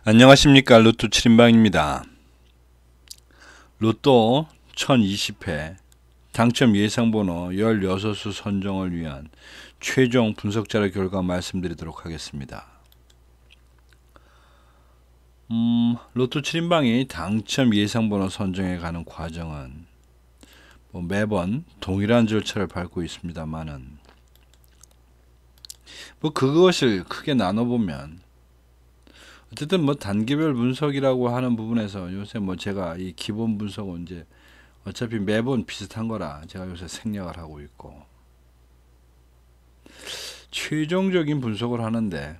안녕하십니까. 로또 7인방입니다. 로또 1020회 당첨 예상번호 16수 선정을 위한 최종 분석 자료 결과 말씀드리도록 하겠습니다. 로또 7인방이 당첨 예상번호 선정해 가는 과정은 매번 동일한 절차를 밟고 있습니다만은 그것을 크게 나눠보면 어쨌든 단계별 분석이라고 하는 부분에서 요새 제가 이 기본 분석은 이제 어차피 매번 비슷한 거라 제가 요새 생략을 하고 있고 최종적인 분석을 하는데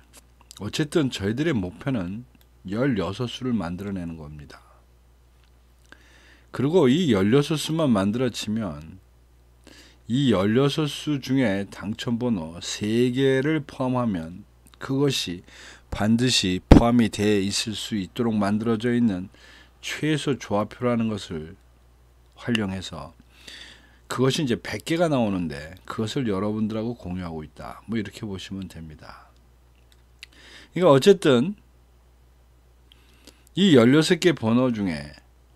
어쨌든 저희들의 목표는 16수를 만들어내는 겁니다. 그리고 이 16수만 만들어지면 이 16수 중에 당첨번호 3개를 포함하면 그것이 반드시 포함이 되어 있을 수 있도록 만들어져 있는 최소 조합표라는 것을 활용해서 그것이 이제 100개가 나오는데 그것을 여러분들하고 공유하고 있다. 이렇게 보시면 됩니다. 그러니까 어쨌든 이 16개 번호 중에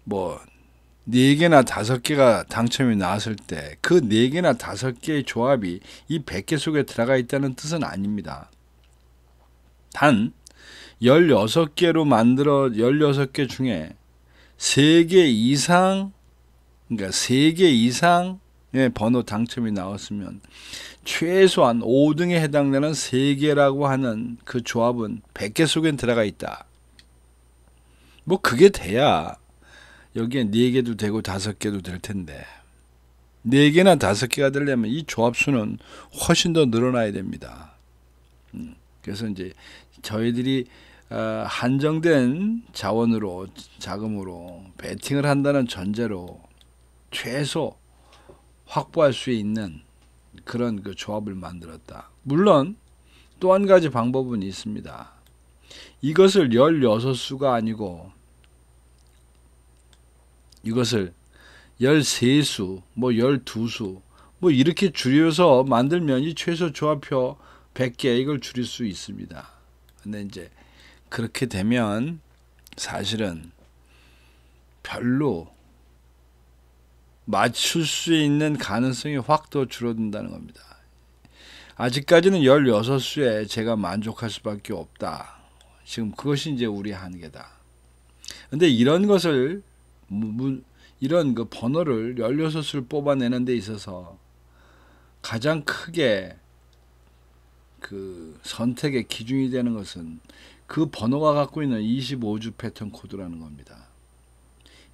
4개나 5개가 당첨이 나왔을 때 그 4개나 5개의 조합이 이 100개 속에 들어가 있다는 뜻은 아닙니다. 단 16개로 만들어 16개 중에 3개 이상, 그러니까 3개 이상의 번호 당첨이 나왔으면 최소한 5등에 해당되는 3개라고 하는 그 조합은 100개 속에 들어가 있다. 그게 돼야 여기에 4개도 되고 5개도 될 텐데 4개나 5개가 되려면 이 조합수는 훨씬 더 늘어나야 됩니다. 그래서 이제 저희들이 한정된 자금으로 베팅을 한다는 전제로 최소 확보할 수 있는 그런 그 조합을 만들었다. 물론 또 한 가지 방법은 있습니다. 이것을 16수가 아니고 이것을 13수, 12수 이렇게 줄여서 만들면 이 최소 조합표 100개 이걸 줄일 수 있습니다. 근데 이제 그렇게 되면 사실은 별로 맞출 수 있는 가능성이 확 더 줄어든다는 겁니다. 아직까지는 16수에 제가 만족할 수밖에 없다. 지금 그것이 이제 우리 한계다. 근데 이런 것을 이런 그 번호를 16수를 뽑아내는 데 있어서 가장 크게 그 선택의 기준이 되는 것은 그 번호가 갖고 있는 25주 패턴 코드라는 겁니다.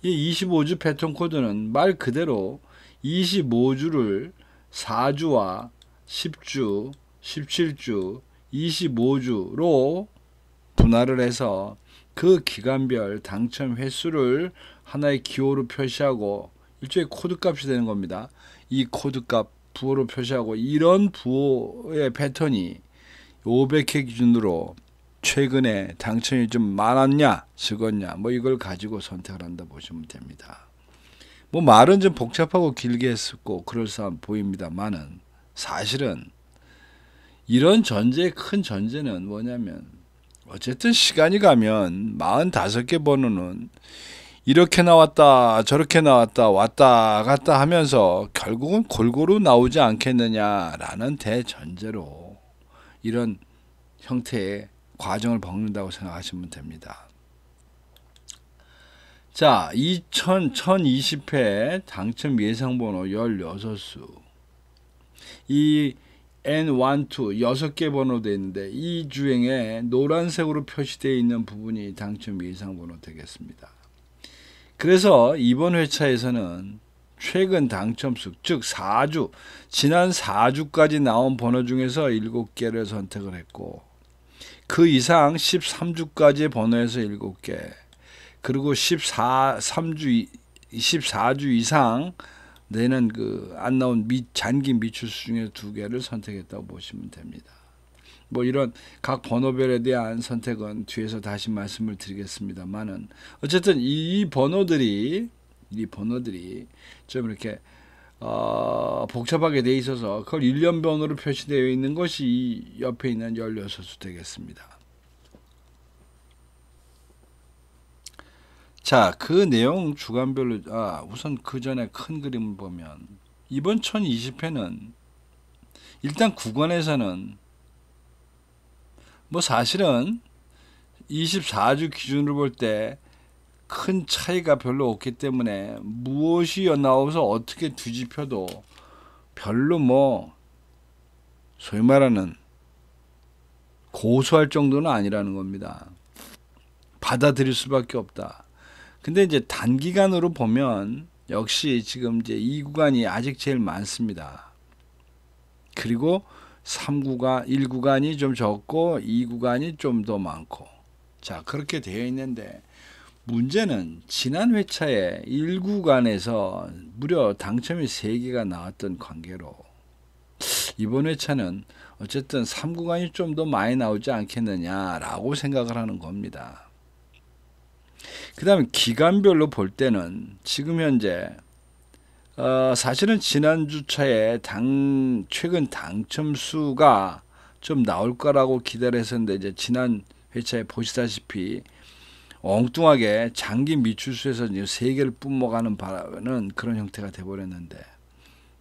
이 25주 패턴 코드는 말 그대로 25주를 4주와 10주, 17주, 25주로 분할을 해서 그 기간별 당첨 횟수를 하나의 기호로 표시하고 일종의 코드값이 되는 겁니다. 이 코드값 부호로 표시하고 이런 부호의 패턴이 500회 기준으로 최근에 당첨이 좀 많았냐 적었냐 이걸 가지고 선택을 한다 보시면 됩니다. 말은 좀 복잡하고 길게 했었고 그럴싸한 보입니다만은 사실은 이런 전제의 큰 전제는 뭐냐면 어쨌든 시간이 가면 45개 번호는 이렇게 나왔다 저렇게 나왔다 왔다 갔다 하면서 결국은 골고루 나오지 않겠느냐라는 대전제로 이런 형태의 과정을 겪는다고 생각하시면 됩니다. 자, 1020회 당첨 예상번호 16수 이 N1, 2, 6개 번호 되어 있는데 이 중에 노란색으로 표시되어 있는 부분이 당첨 예상번호 되겠습니다. 그래서 이번 회차에서는 최근 당첨수, 즉 4주, 지난 4주까지 나온 번호 중에서 7개를 선택을 했고 그 이상 13주까지의 번호에서 7개, 그리고 24주 이상 내는 안 나온 잠긴 미추수 중에 2개를 선택했다고 보시면 됩니다. 이런 각 번호별에 대한 선택은 뒤에서 다시 말씀을 드리겠습니다만은 어쨌든 이 번호들이 좀 이렇게 복잡하게 돼 있어서 그걸 일련번호로 표시되어 있는 것이 이 옆에 있는 16수 되겠습니다. 자, 그 내용 주간별로 우선 그 전에 큰 그림을 보면 이번 1020회는 일단 구간에서는 뭐 사실은 24주 기준으로 볼 때 큰 차이가 별로 없기 때문에 무엇이 나와서 어떻게 뒤집혀도 별로 뭐 소위 말하는 고소할 정도는 아니라는 겁니다. 받아들일 수밖에 없다. 근데 이제 단기간으로 보면 역시 지금 이제 이 구간이 아직 제일 많습니다. 그리고 3구간, 1구간이 좀 적고 2구간이 좀 더 많고. 자, 그렇게 되어 있는데 문제는 지난 회차에 1구간에서 무려 당첨이 3개가 나왔던 관계로 이번 회차는 어쨌든 3구간이 좀 더 많이 나오지 않겠느냐라고 생각을 하는 겁니다. 그 다음에 기간별로 볼 때는 지금 현재 사실은 지난주차에 최근 당첨수가 좀 나올 거라고 기대를 했었는데 이제 지난 회차에 보시다시피 엉뚱하게 장기 미출수에서 3개를 뿜어가는 바라는 그런 형태가 돼버렸는데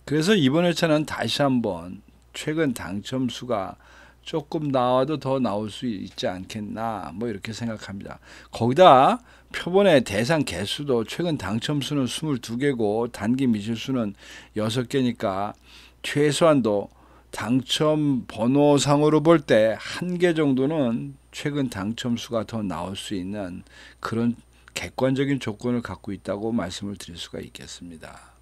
그래서 이번 회차는 다시 한번 최근 당첨수가 조금 나와도 더 나올 수 있지 않겠나 뭐 이렇게 생각합니다. 거기다 표본의 대상 개수도 최근 당첨수는 22개고 단기 미출수는 6개니까 최소한도 당첨 번호상으로 볼 때 1개 정도는 최근 당첨수가 더 나올 수 있는 그런 객관적인 조건을 갖고 있다고 말씀을 드릴 수가 있겠습니다.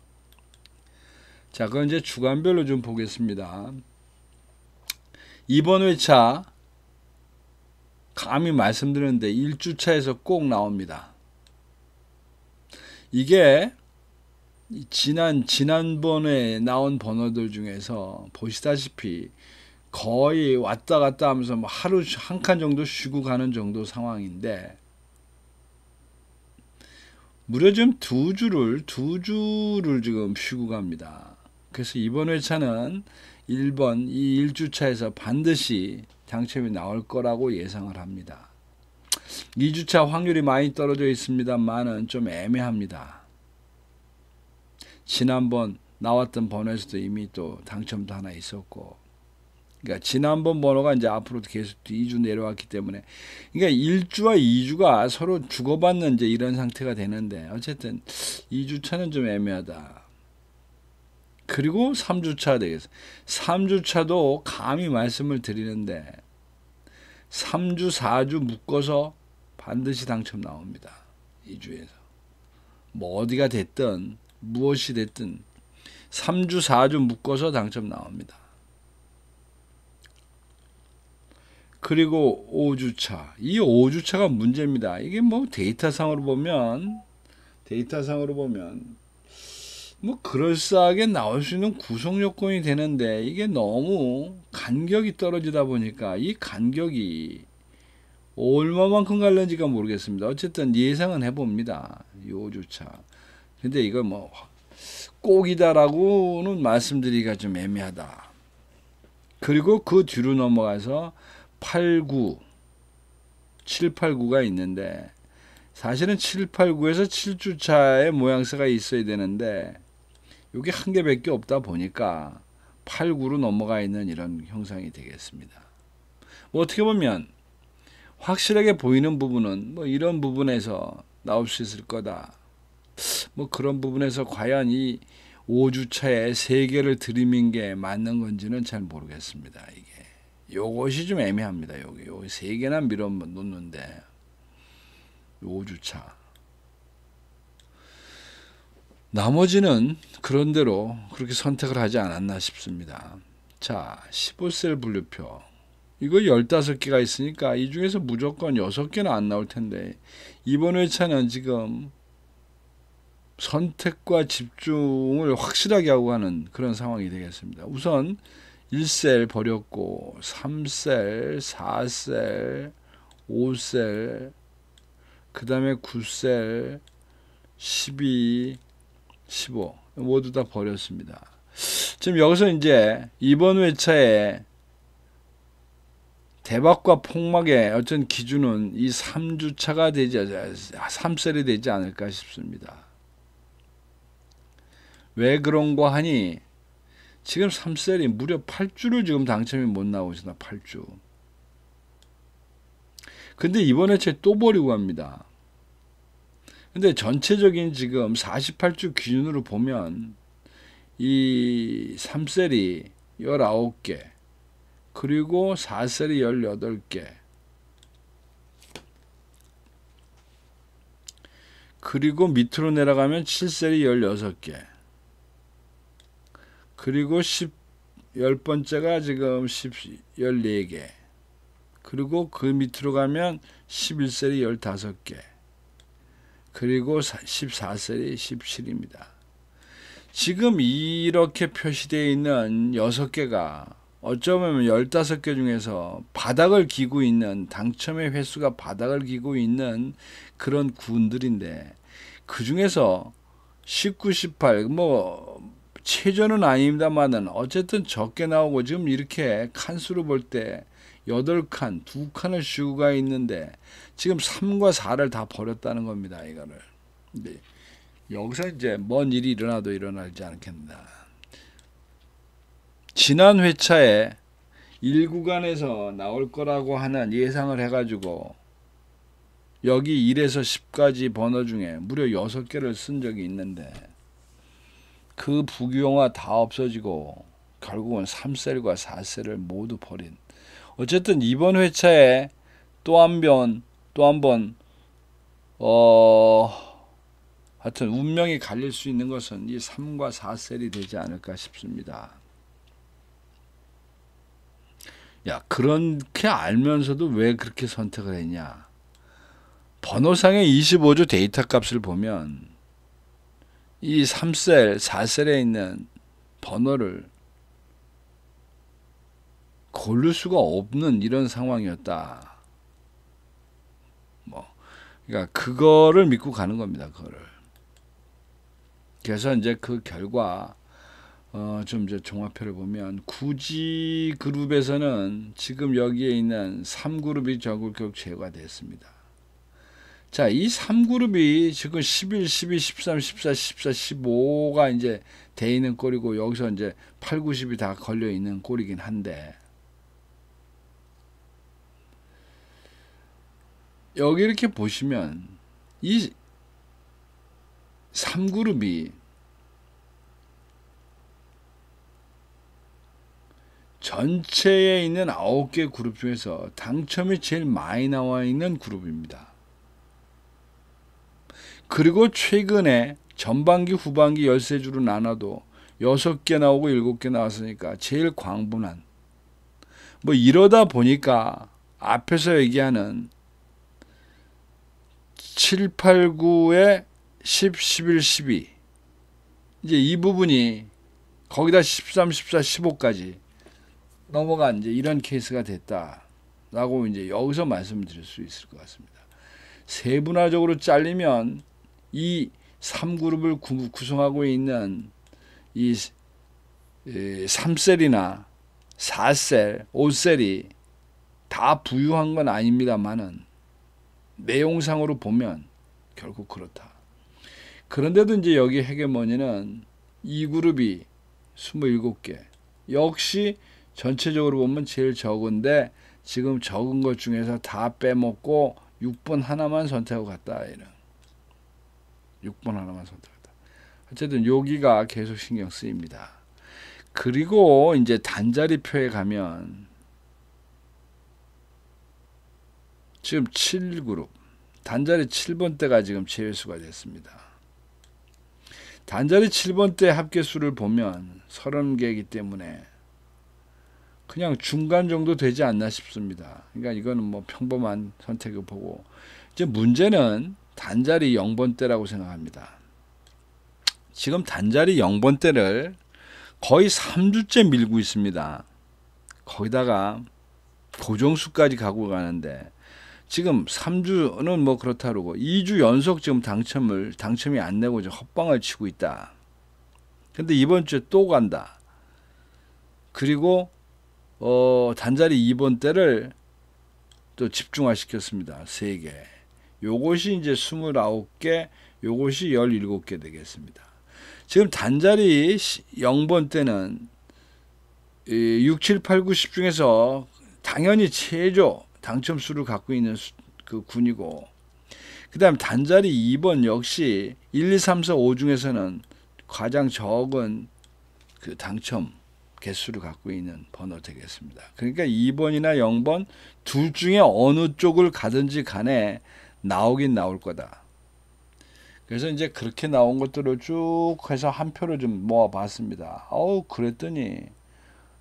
자, 그럼 이제 주간별로 좀 보겠습니다. 이번 회차 감히 말씀드렸는데 1주차에서 꼭 나옵니다. 이게 지난번에 나온 번호들 중에서 보시다시피 거의 왔다 갔다 하면서 뭐 하루 한 칸 정도 쉬고 가는 정도 상황인데 무려 지금 두 주를 지금 쉬고 갑니다. 그래서 이번 회차는 1번 이 1주차에서 반드시 당첨이 나올 거라고 예상을 합니다. 2주차 확률이 많이 떨어져 있습니다만은 좀 애매합니다. 지난번 나왔던 번호에서도 이미 또 당첨도 하나 있었고, 그러니까 지난번 번호가 이제 앞으로도 계속 2주 내려왔기 때문에, 그러니까 1주와 2주가 서로 주고받는 이제 이런 상태가 되는데, 어쨌든 2주차는 좀 애매하다. 그리고 3주차 되겠어. 3주차도 감히 말씀을 드리는데, 3주, 4주 묶어서 반드시 당첨 나옵니다. 2주에서. 뭐 어디가 됐든, 무엇이 됐든 3주, 4주 묶어서 당첨 나옵니다. 그리고 5주차. 이 5주차가 문제입니다. 이게 뭐 데이터상으로 보면 뭐 그럴싸하게 나올 수 있는 구성 요건이 되는데 이게 너무 간격이 떨어지다 보니까 이 간격이 얼마만큼 갈는지가 모르겠습니다. 어쨌든 예상은 해봅니다. 이 5주차. 근데 이거 뭐 꼭이다라고는 말씀드리기가 좀 애매하다. 그리고 그 뒤로 넘어가서 8, 9, 7, 8, 9가 있는데 사실은 7, 8, 9에서 7주차의 모양새가 있어야 되는데 이게 한 개밖에 없다 보니까 8, 9로 넘어가 있는 이런 형상이 되겠습니다. 뭐 어떻게 보면 확실하게 보이는 부분은 뭐 이런 부분에서 나올 수 있을 거다. 뭐 그런 부분에서 과연 이 5주차에 3개를 들이민 게 맞는 건지는 잘 모르겠습니다. 이게 요것이 좀 애매합니다. 여기 3개나 밀어 놓는데 5주차 나머지는 그런대로 그렇게 선택을 하지 않았나 싶습니다. 자, 15셀 분류표 이거 15개가 있으니까 이 중에서 무조건 6개는 안 나올 텐데 이번 회차는 지금 선택과 집중을 확실하게 하고 가는 그런 상황이 되겠습니다. 우선 1셀 버렸고 3셀, 4셀, 5셀, 그 다음에 9셀, 12, 15 모두 다 버렸습니다. 지금 여기서 이제 이번 회차에 대박과 폭락의 어떤 기준은 이 3주차가 되지, 3셀이 되지 않을까 싶습니다. 왜 그런가 하니, 지금 3셀이 무려 8주를 지금 당첨이 못 나오고 있습니다. 8주. 근데 이번에 또 버리고 갑니다. 근데 전체적인 지금 48주 기준으로 보면 이 3셀이 19개, 그리고 4셀이 18개, 그리고 밑으로 내려가면 7셀이 16개, 그리고 10번째가 지금 14개, 그리고 그 밑으로 가면 11셀이 15개, 그리고 14셀이 17입니다. 지금 이렇게 표시되어 있는 6개가 어쩌면 15개 중에서 바닥을 기고 있는, 당첨의 횟수가 바닥을 기고 있는 그런 군들인데, 그 중에서 19, 18, 최저는 아닙니다만은 어쨌든 적게 나오고, 지금 이렇게 칸수로 볼 때 8칸, 2칸을 슈가 있는데 지금 3과 4를 다 버렸다는 겁니다. 이거를. 네. 여기서 이제 뭔 일이 일어나도 일어나지 않겠습니다. 지난 회차에 1구간에서 나올 거라고 하는 예상을 해가지고 여기 1에서 10까지 번호 중에 무려 6개를 쓴 적이 있는데, 그 부귀영화 다 없어지고 결국은 3셀과 4셀을 모두 버린, 어쨌든 이번 회차에 또 한 번 하여튼 운명이 갈릴 수 있는 것은 이 3과 4셀이 되지 않을까 싶습니다. 야, 그렇게 알면서도 왜 그렇게 선택을 했냐? 번호상의 25주 데이터 값을 보면 이 3셀, 4셀에 있는 번호를 고를 수가 없는 이런 상황이었다. 그러니까 그거를 믿고 가는 겁니다. 그거를. 그래서 이제 그 결과 좀 이제 종합표를 보면, 구지 그룹에서는 지금 여기에 있는 3그룹이 전국교육 제거가 됐습니다. 자, 이 3그룹이 지금 11, 12, 13, 14, 14, 15가 이제 돼 있는 꼴이고, 여기서 이제 8, 9, 10이 다 걸려 있는 꼴이긴 한데, 여기 이렇게 보시면 이 3그룹이 전체에 있는 9개 그룹 중에서 당첨이 제일 많이 나와 있는 그룹입니다. 그리고 최근에 전반기, 후반기 13주로 나눠도 6개 나오고 7개 나왔으니까 제일 광분한, 이러다 보니까 앞에서 얘기하는 7, 8, 9에 10, 11, 12, 이제 이 부분이 거기다 13, 14, 15까지 넘어간 이제 이런 케이스가 됐다라고 이제 여기서 말씀드릴 수 있을 것 같습니다. 세분화적으로 잘리면 이 3그룹을 구성하고 있는 이 3셀이나 4셀, 5셀이 다 부유한 건 아닙니다만은 내용상으로 보면 결국 그렇다. 그런데도 이제 여기 헤게모니는 이 그룹이 27개, 역시 전체적으로 보면 제일 적은데 지금 적은 것 중에서 다 빼먹고 6번 하나만 선택하고 갔다. 이런 6번 하나만 선택했다. 어쨌든 여기가 계속 신경 쓰입니다. 그리고 이제 단자리표에 가면 지금 7그룹, 단자리 7번대가 지금 제외수가 됐습니다. 단자리 7번대 합계수를 보면 30개이기 때문에 그냥 중간 정도 되지 않나 싶습니다. 그러니까 이거는 평범한 선택을 보고, 이제 문제는 단자리 0번대라고 생각합니다. 지금 단자리 0번대를 거의 3주째 밀고 있습니다. 거기다가 고정수까지 가고 가는데, 지금 3주는 그렇다 그러고 2주 연속 지금 당첨이 안 되고 이제 헛방을 치고 있다. 근데 이번 주에 또 간다. 그리고 단자리 2번대를 또 집중화시켰습니다. 3개. 요것이 이제 29개, 요것이 17개 되겠습니다. 지금 단자리 0번 때는 6, 7, 8, 9, 10 중에서 당연히 최저 당첨수를 갖고 있는 그 군이고, 그 다음 단자리 2번 역시 1, 2, 3, 4, 5 중에서는 가장 적은 그 당첨 개수를 갖고 있는 번호 되겠습니다. 그러니까 2번이나 0번 둘 중에 어느 쪽을 가든지 간에 나오긴 나올 거다. 그래서 이제 그렇게 나온 것들을 쭉 해서 한 표를 좀 모아 봤습니다. 그랬더니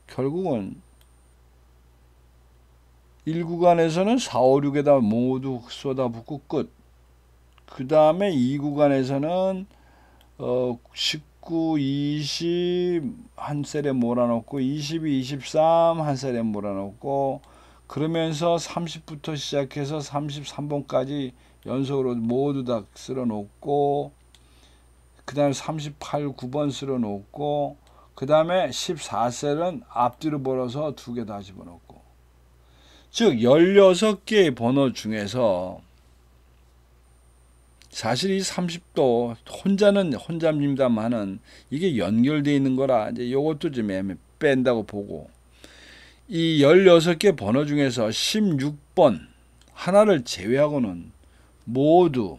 결국은 1구간에서는 4, 5, 6에다 모두 쏟아붓고 끝. 그 다음에 2구간에서는 19, 20 한 셀에 몰아넣고 22, 23 한 셀에 몰아넣고, 그러면서 30부터 시작해서 33번까지 연속으로 모두 다 쓸어 놓고, 그 다음에 38, 9번 쓸어 놓고, 그 다음에 14셀은 앞뒤로 벌어서 2개 다 집어넣고, 즉 16개의 번호 중에서 사실 이 30도 혼자는 혼자입니다만은 이게 연결되어 있는 거라 이제 요것도 좀 뺀다고 보고, 이 16개 번호 중에서 16번 하나를 제외하고는 모두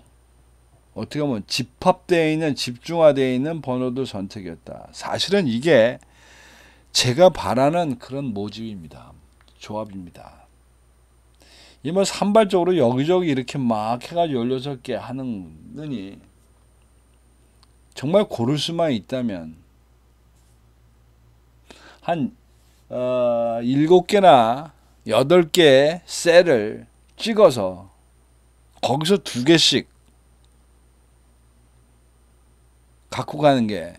어떻게 보면 집합되어 있는, 집중화되어 있는 번호도 선택이었다. 사실은 이게 제가 바라는 그런 모집입니다. 조합입니다. 이 뭐 산발적으로 여기저기 이렇게 막 해가지고 16개 하는 거니, 정말 고를 수만 있다면 한 7개나 8개 셀을 찍어서 거기서 2개씩 갖고 가는 게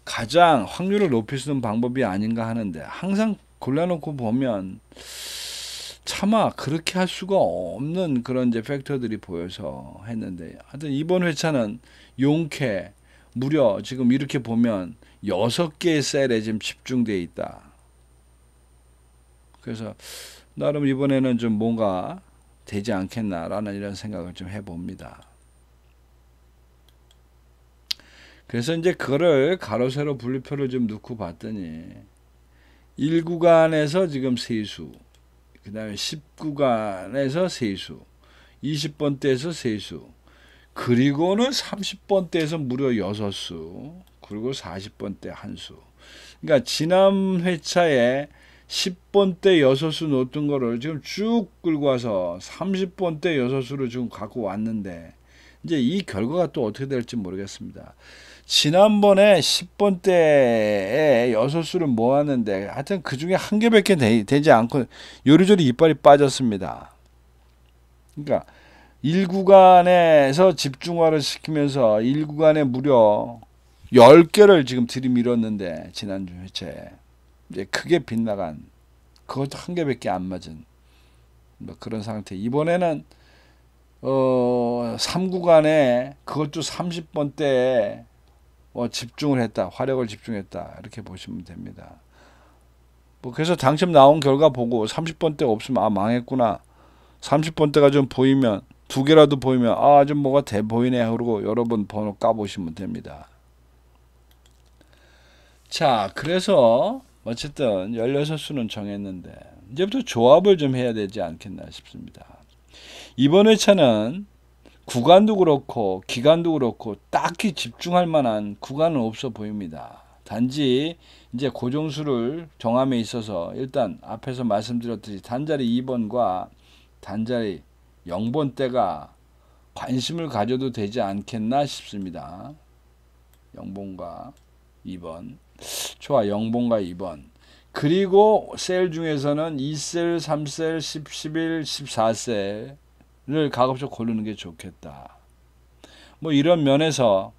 가장 확률을 높일 수 있는 방법이 아닌가 하는데, 항상 골라놓고 보면 차마 그렇게 할 수가 없는 그런 이제 팩터들이 보여서 했는데, 하여튼 이번 회차는 용케 무려 지금 이렇게 보면 6개의 셀에 지금 집중되어 있다. 그래서 나름 이번에는 좀 뭔가 되지 않겠나라는 이런 생각을 좀 해봅니다. 그래서 이제 그거를 가로 세로 분류표를 좀 넣고 봤더니 1구간에서 지금 세수, 그 다음에 10구간에서 세수, 20번대에서 세수, 그리고는 30번대에서 무려 6수, 그리고 40번대 한 수. 그러니까 지난 회차에 10번대 6수 놓던 거를 지금 쭉 끌고 와서 30번대 6수를 지금 갖고 왔는데, 이제 이 결과가 또 어떻게 될지 모르겠습니다. 지난번에 10번대에 6수를 모았는데 하여튼 그 중에 한 개밖에 되지 않고 요리조리 이빨이 빠졌습니다. 그러니까 1구간에서 집중화를 시키면서 1구간에 무려 10개를 지금 들이밀었는데, 지난주 회차에 이제 크게 빗나간, 그것도 한 개밖에 안 맞은 뭐 그런 상태. 이번에는 3구간에 그것도 30번대에 집중을 했다, 화력을 집중했다, 이렇게 보시면 됩니다. 뭐 그래서 당첨 나온 결과 보고 30번대가 없으면 망했구나, 30번대가 좀 보이면 2개라도 보이면 좀 뭐가 돼 보이네, 그러고 여러분 번호 까보시면 됩니다. 자, 그래서 어쨌든 16수는 정했는데 이제부터 조합을 좀 해야 되지 않겠나 싶습니다. 이번 회차는 구간도 그렇고 기간도 그렇고 딱히 집중할 만한 구간은 없어 보입니다. 단지 이제 고정수를 정함에 있어서 일단 앞에서 말씀드렸듯이 단자리 2번과 단자리 0번대가 관심을 가져도 되지 않겠나 싶습니다. 0번과 2번. 좋아, 0번과 2번. 그리고 셀 중에서는 2셀, 3셀, 10, 11, 14셀을 가급적 고르는 게 좋겠다. 뭐 이런 면에서,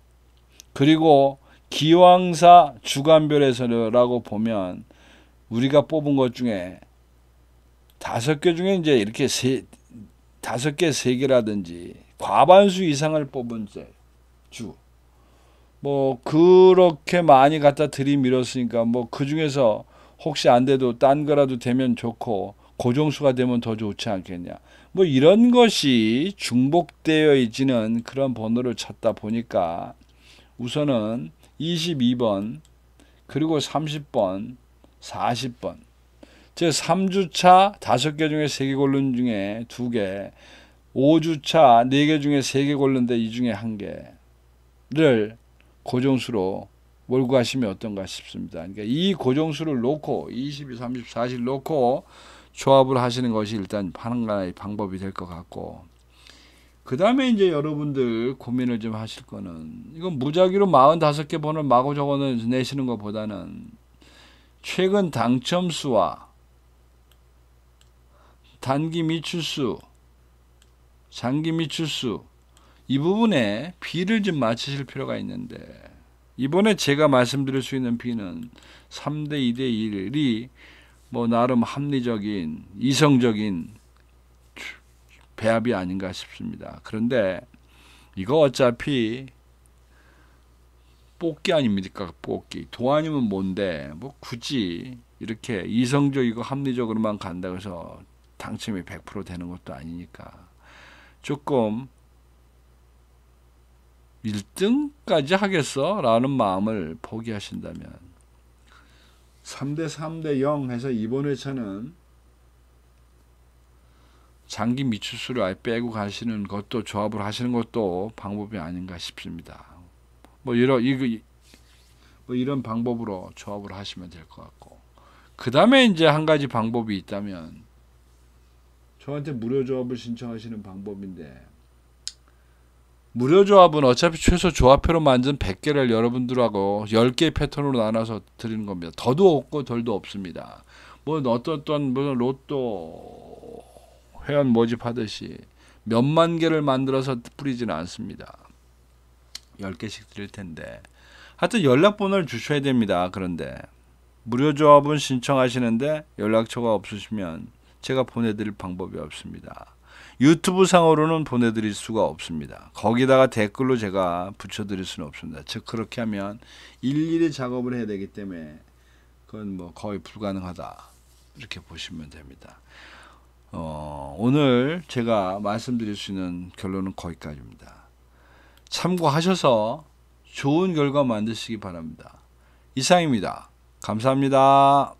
그리고 기왕사 주간별에서라고 보면 우리가 뽑은 것 중에 5개 중에 이제 이렇게 5개, 3개라든지 과반수 이상을 뽑은 주, 뭐 그렇게 많이 갖다 들이밀었으니까 뭐 그 중에서 혹시 안 돼도 딴 거라도 되면 좋고, 고정수가 되면 더 좋지 않겠냐. 뭐 이런 것이 중복되어 있지는 그런 번호를 찾다 보니까 우선은 22번 그리고 30번 40번 즉 3주차 5개 중에 3개 고른 중에 2개 5주차 4개 중에 3개 고른데 이 중에 1개를 고정수로 몰고 가시면 어떤가 싶습니다. 그러니까 이 고정수를 놓고 22, 30, 40 놓고 조합을 하시는 것이 일단 하나의 방법이 될 것 같고, 그 다음에 이제 여러분들 고민을 좀 하실 거는, 이건 무작위로 45개 번호를 마구 적어 내시는 것보다는 최근 당첨수와 단기 미출수, 장기 미출수 이 부분에 비를 좀 맞추실 필요가 있는데, 이번에 제가 말씀드릴 수 있는 비는 3대 2대 1이 뭐 나름 합리적인 이성적인 배합이 아닌가 싶습니다. 그런데 이거 어차피 뽑기 아닙니까? 뽑기. 도 아니면 뭔데 뭐 굳이 이렇게 이성적이고 합리적으로만 간다고 해서 당첨이 100% 되는 것도 아니니까 조금 1등까지 하겠어? 라는 마음을 포기하신다면 3대 3대 0 해서 이번 회차는 장기 미추수를 아예 빼고 가시는 것도, 조합을 하시는 것도 방법이 아닌가 싶습니다. 뭐 이런 방법으로 조합을 하시면 될 것 같고, 그 다음에 이제 한 가지 방법이 있다면 저한테 무료 조합을 신청하시는 방법인데, 무료 조합은 어차피 최소 조합표로 만든 100개를 여러분들하고 10개의 패턴으로 나눠서 드리는 겁니다. 더도 없고 덜도 없습니다. 뭐 어떤 무슨 로또 회원 모집하듯이 몇만 개를 만들어서 뿌리지는 않습니다. 10개씩 드릴 텐데, 하여튼 연락번호를 주셔야 됩니다. 그런데 무료 조합은 신청하시는데 연락처가 없으시면 제가 보내드릴 방법이 없습니다. 유튜브 상으로는 보내드릴 수가 없습니다. 거기다가 댓글로 제가 붙여드릴 수는 없습니다. 즉 그렇게 하면 일일이 작업을 해야 되기 때문에 그건 뭐 거의 불가능하다, 이렇게 보시면 됩니다. 오늘 제가 말씀드릴 수 있는 결론은 거기까지입니다. 참고하셔서 좋은 결과 만드시기 바랍니다. 이상입니다. 감사합니다.